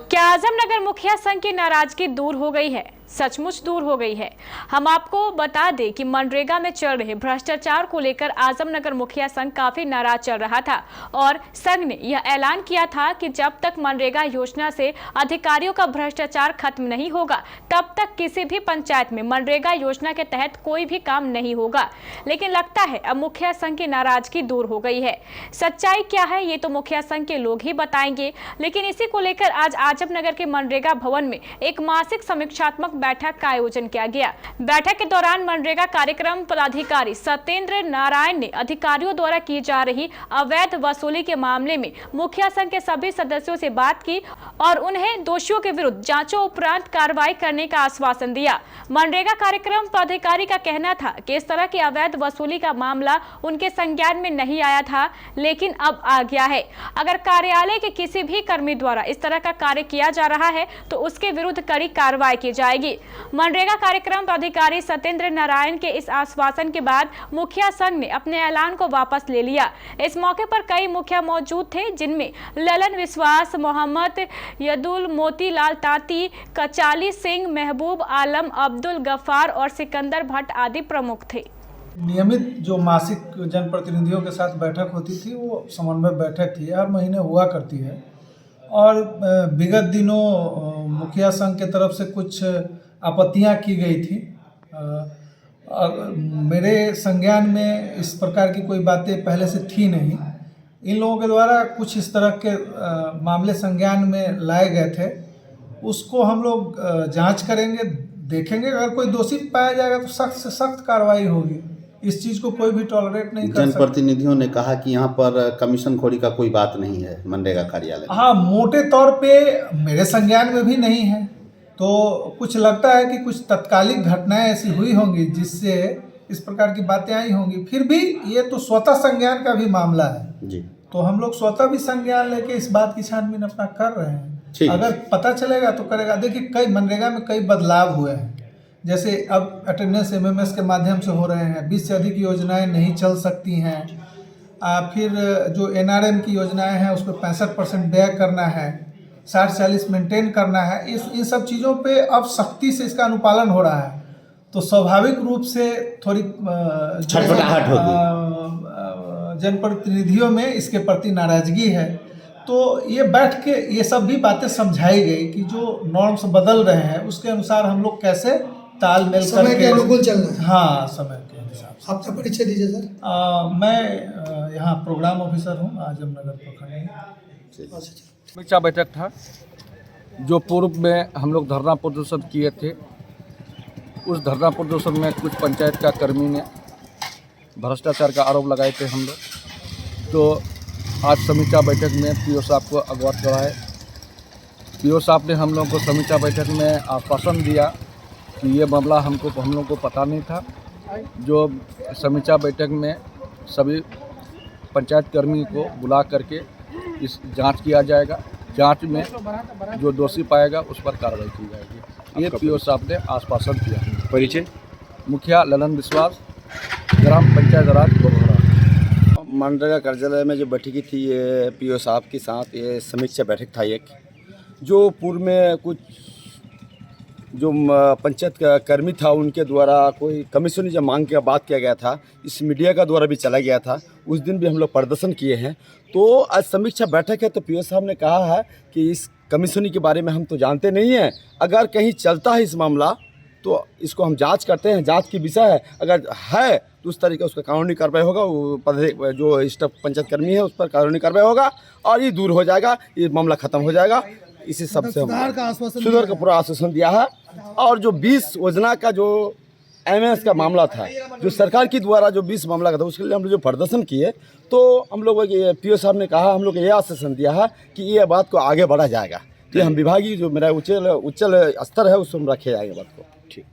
क्या आजमनगर मुखिया संघ की नाराजगी दूर हो गई है? सचमुच दूर हो गई है। हम आपको बता दें कि मनरेगा में चल रहे भ्रष्टाचार को लेकर आजमनगर मुखिया संघ काफी नाराज चल रहा था और संघ ने यह ऐलान किया था कि जब तक मनरेगा योजना से अधिकारियों का भ्रष्टाचार खत्म नहीं होगा तब तक किसी भी पंचायत में मनरेगा योजना के तहत कोई भी काम नहीं होगा। लेकिन लगता है अब मुखिया संघ की नाराजगी दूर हो गई है। सच्चाई क्या है ये तो मुखिया संघ के लोग ही बताएंगे। लेकिन इसी को लेकर आज आजमनगर के मनरेगा भवन में एक मासिक समीक्षात्मक बैठक का आयोजन किया गया। बैठक के दौरान मनरेगा कार्यक्रम पदाधिकारी सत्येंद्र नारायण ने अधिकारियों द्वारा की जा रही अवैध वसूली के मामले में मुखिया संघ के सभी सदस्यों से बात की और उन्हें दोषियों के विरुद्ध जांचों उपरांत कार्रवाई करने का आश्वासन दिया। मनरेगा कार्यक्रम पदाधिकारी का कहना था कि इस तरह की अवैध वसूली का मामला उनके संज्ञान में नहीं आया था, लेकिन अब आ गया है। अगर कार्यालय के किसी भी कर्मी द्वारा इस तरह का कार्य किया जा रहा है तो उसके विरुद्ध कड़ी कार्रवाई की जाएगी। मनरेगा कार्यक्रम पदाधिकारी सत्येंद्र नारायण के इस आश्वासन के बाद मुखिया संघ ने अपने ऐलान को वापस ले लिया। इस मौके पर कई मुखिया मौजूद थे, जिनमें ललन विश्वास, मोहम्मद यदुल, मोतीलाल ताती, कचाली सिंह, महबूब आलम, अब्दुल गफ्फार और सिकंदर भट्ट आदि प्रमुख थे। नियमित जो मासिक जनप्रतिनिधियों के साथ बैठक होती थी वो समन्वय बैठक थी, हर महीने हुआ करती है। और विगत दिनों मुखिया संघ के तरफ से कुछ आपत्तियां की गई थी। मेरे संज्ञान में इस प्रकार की कोई बातें पहले से थी नहीं। इन लोगों के द्वारा कुछ इस तरह के मामले संज्ञान में लाए गए थे, उसको हम लोग जांच करेंगे, देखेंगे। अगर कोई दोषी पाया जाएगा तो सख्त से सख्त कार्रवाई होगी। इस चीज़ को कोई भी टॉलरेट नहीं कर सकता। जनप्रतिनिधियों ने कहा कि यहाँ पर कमीशन खोरी का कोई बात नहीं है मनरेगा कार्यालय। हाँ, मोटे तौर पे मेरे संज्ञान में भी नहीं है। तो कुछ लगता है कि कुछ तत्कालिक घटनाएं ऐसी हुई होंगी जिससे इस प्रकार की बातें आई होंगी। फिर भी ये तो स्वतः संज्ञान का भी मामला है जी, तो हम लोग स्वतः भी संज्ञान लेके इस बात की छानबीन अपना कर रहे हैं। अगर पता चलेगा तो करेगा। देखिए, कई मनरेगा में कई बदलाव हुए हैं। जैसे अब अटेंडेंस MMS के माध्यम से हो रहे हैं, 20 से अधिक योजनाएं नहीं चल सकती हैं। फिर जो NRM की योजनाएं हैं उस पर 65% व्यय करना है, 60-40 मेंटेन करना है। इन सब चीज़ों पे अब सख्ती से इसका अनुपालन हो रहा है, तो स्वाभाविक रूप से थोड़ी छटपटाहट होगी। जनप्रतिनिधियों में इसके प्रति नाराजगी है। तो ये बैठ के ये सब भी बातें समझाई गई कि जो नॉर्म्स बदल रहे हैं उसके अनुसार हम लोग कैसे तालमेल करके समय के अनुकूल चलना है। हाँ, समय के हिसाब से। आपका परिचय दीजिए सर। मैं यहाँ प्रोग्राम ऑफिसर हूँ आजमनगर प्रखंड में। समीक्षा बैठक था जो पूर्व में हम लोग धरना प्रदर्शन किए थे। उस धरना प्रदर्शन में कुछ पंचायत का कर्मी ने भ्रष्टाचार का आरोप लगाए थे हम लोग। तो आज समीक्षा बैठक में PO साहब को अवगत कराए। PO साहब ने हम लोगों को समीक्षा बैठक में आश्वासन दिया कि ये मामला हम लोग को पता नहीं था। जो समीक्षा बैठक में सभी पंचायत कर्मी को बुला करके इस जांच किया जाएगा। जांच में जो दोषी पाएगा उस पर कार्रवाई की जाएगी। ये PO साहब ने आश्वासन दिया। परिचय? मुखिया ललन विश्वास, ग्राम पंचायत राज गोबरा। मनरेगा कार्यालय में जो बैठकी थी ये PO साहब के साथ ये समीक्षा बैठक था एक, जो पूर्व में कुछ जो पंचायत का कर्मी था उनके द्वारा कोई कमीशन जब मांग के बात किया गया था, इस मीडिया का द्वारा भी चला गया था। उस दिन भी हम लोग प्रदर्शन किए हैं। तो आज समीक्षा बैठक है तो PO साहब ने कहा है कि इस कमीशनी के बारे में हम तो जानते नहीं हैं। अगर कहीं चलता है इस मामला तो इसको हम जांच करते हैं, जांच की विषय है। अगर है तो उस तरीके उसका कानूनी कार्रवाई होगा। वो जो स्टाफ पंचायत कर्मी है उस पर कानूनी कार्रवाई होगा और ये दूर हो जाएगा, ये मामला खत्म हो जाएगा। इसी सबसे सुधार का पूरा आश्वासन दिया है। और जो 20 योजना का जो MS का मामला था, जो सरकार की द्वारा जो 20 मामला का था, उसके लिए हम लोग जो प्रदर्शन किए तो हम लोग PO साहब ने कहा, हम लोग ये आश्वासन दिया है कि ये बात को आगे बढ़ा जाएगा। कि हम विभागीय जो मेरा उच्च स्तर है उसको हम रखे जाएंगे बात को। ठीक।